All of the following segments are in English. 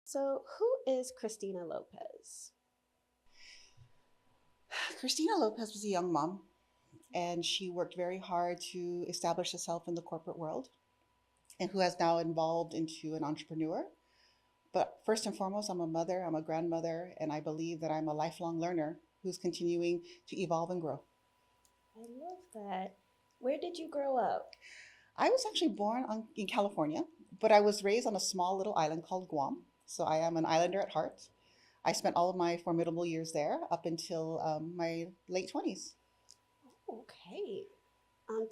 So, who is Christina Lopez? Christina Lopez was a young mom, and she worked very hard to establish herself in the corporate world, and who has now evolved into an entrepreneur. But first and foremost, I'm a mother, I'm a grandmother, and I believe that I'm a lifelong learner who's continuing to evolve and grow. I love that. Where did you grow up? I was actually in California, but I was raised on a small little island called Guam. So I am an islander at heart. I spent all of my formidable years there up until my late 20s. Okay.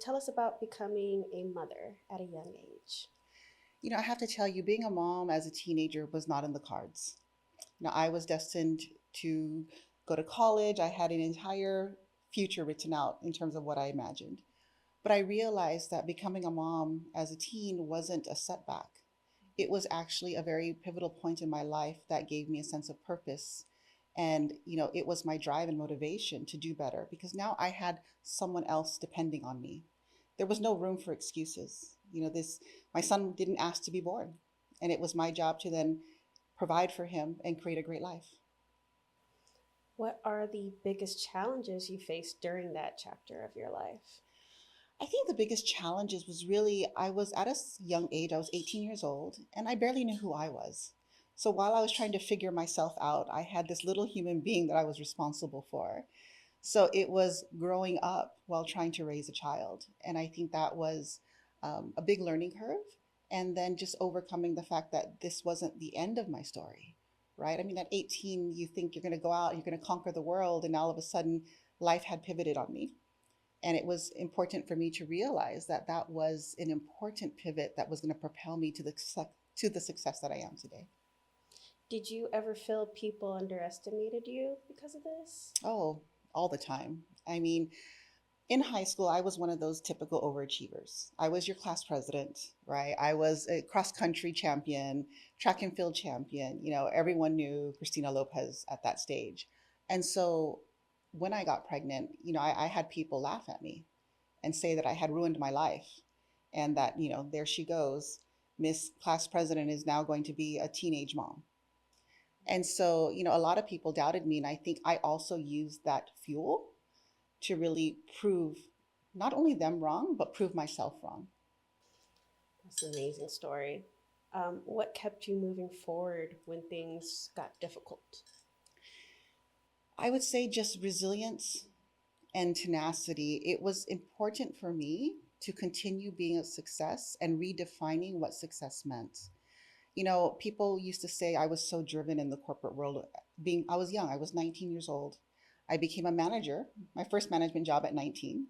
Tell us about becoming a mother at a young age. I have to tell you, being a mom as a teenager was not in the cards. I was destined to go to college. I had an entire future written out in terms of what I imagined. But I realized that becoming a mom as a teen wasn't a setback. It was actually a very pivotal point in my life that gave me a sense of purpose. And, it was my drive and motivation to do better because now I had someone else depending on me. There was no room for excuses. My son didn't ask to be born. And it was my job to then provide for him and create a great life. What are the biggest challenges you faced during that chapter of your life? I think the biggest challenges was really I was at a young age, I was 18 years old, and I barely knew who I was. So while I was trying to figure myself out, I had this little human being that I was responsible for. So it was growing up while trying to raise a child. And I think that was a big learning curve. And then just overcoming the fact that this wasn't the end of my story, right? I mean, at 18, you think you're going to go out, you're going to conquer the world. And all of a sudden, life had pivoted on me. And it was important for me to realize that that was an important pivot that was going to propel me to the success that I am today. Did you ever feel people underestimated you because of this? Oh, all the time. I mean, in high school, I was one of those typical overachievers. I was your class president, right? I was a cross country champion, track and field champion. Everyone knew Christina Lopez at that stage. And so when I got pregnant, I had people laugh at me and say that I had ruined my life and that, there she goes. Miss Class President is now going to be a teenage mom. And so, a lot of people doubted me. And I think I also used that fuel to really prove not only them wrong, but prove myself wrong. That's an amazing story. What kept you moving forward when things got difficult? I would say just resilience and tenacity. It was important for me to continue being a success and redefining what success meant. People used to say I was so driven in the corporate world. I was young, I was 19 years old. I became a manager, my first management job at 19.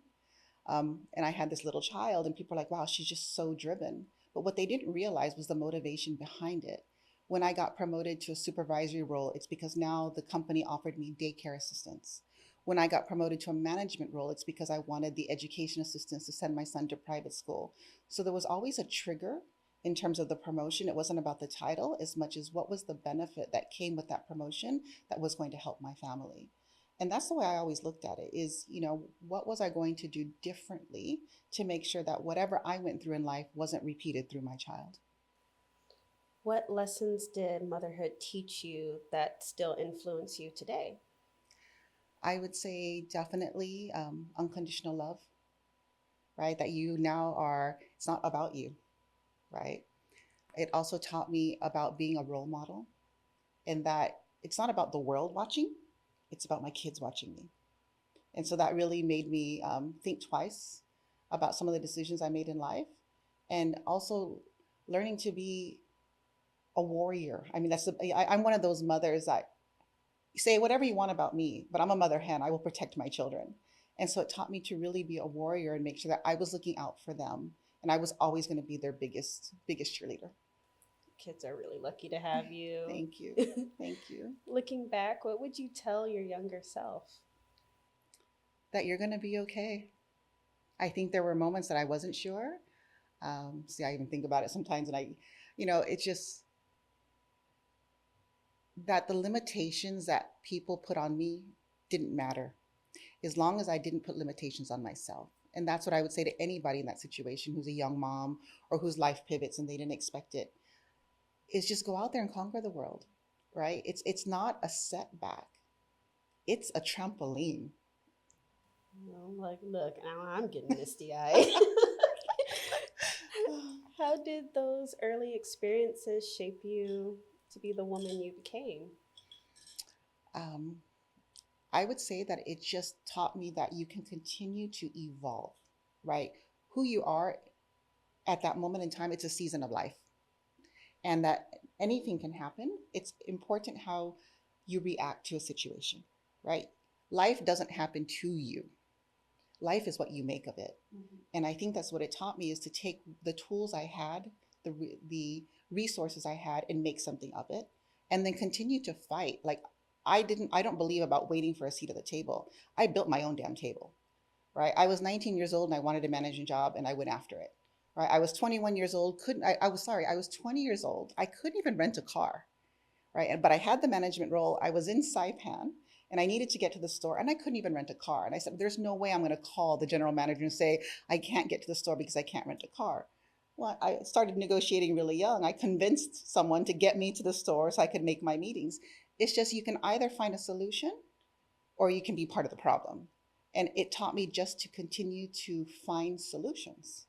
And I had this little child, and people were like, wow, she's just so driven. But what they didn't realize was the motivation behind it. When I got promoted to a supervisory role, it's because now the company offered me daycare assistance. When I got promoted to a management role, it's because I wanted the education assistance to send my son to private school. So there was always a trigger in terms of the promotion. It wasn't about the title as much as what was the benefit that came with that promotion that was going to help my family. And that's the way I always looked at it is, what was I going to do differently to make sure that whatever I went through in life wasn't repeated through my child? What lessons did motherhood teach you that still influence you today? I would say definitely unconditional love, right? That you now are, it's not about you, right? It also taught me about being a role model and that it's not about the world watching, it's about my kids watching me. And so that really made me think twice about some of the decisions I made in life and also learning to be a warrior. I mean, I'm one of those mothers that say whatever you want about me, but I'm a mother hen. I will protect my children. And so it taught me to really be a warrior and make sure that I was looking out for them. And I was always going to be their biggest cheerleader. Kids are really lucky to have you. Thank you. Thank you. Looking back, what would you tell your younger self? That you're going to be okay. I think there were moments that I wasn't sure. See, I even think about it sometimes, and it's just that the limitations that people put on me didn't matter as long as I didn't put limitations on myself. And that's what I would say to anybody in that situation who's a young mom or whose life pivots and they didn't expect it. is just go out there and conquer the world, right? It's not a setback. It's a trampoline. I'm like, look, now I'm getting misty eyed. How did those early experiences shape you to be the woman you became? um, I would say that it just taught me that you can continue to evolve, right? Who you are at that moment in time, it's a season of life, and that anything can happen. It's important how you react to a situation, right? Life doesn't happen to you. Life is what you make of it. Mhm. And I think that's what it taught me, is to take the tools I had, the resources I had, and make something of it, and then continue to fight. Like, I don't believe about waiting for a seat at the table. I built my own damn table, right? I was 19 years old and I wanted a managing job and I went after it, right? I was 21 years old, couldn't, I was sorry, I was 20 years old. I couldn't even rent a car, right? But I had the management role. I was in Saipan and I needed to get to the store and I couldn't even rent a car. And I said, there's no way I'm going to call the general manager and say, I can't get to the store because I can't rent a car. Well, I started negotiating really young. I convinced someone to get me to the store so I could make my meetings. It's just, you can either find a solution or you can be part of the problem. And it taught me just to continue to find solutions.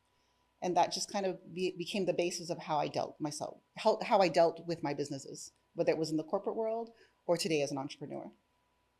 And that just kind of became the basis of how I dealt myself, how I dealt with my businesses, whether it was in the corporate world or today as an entrepreneur.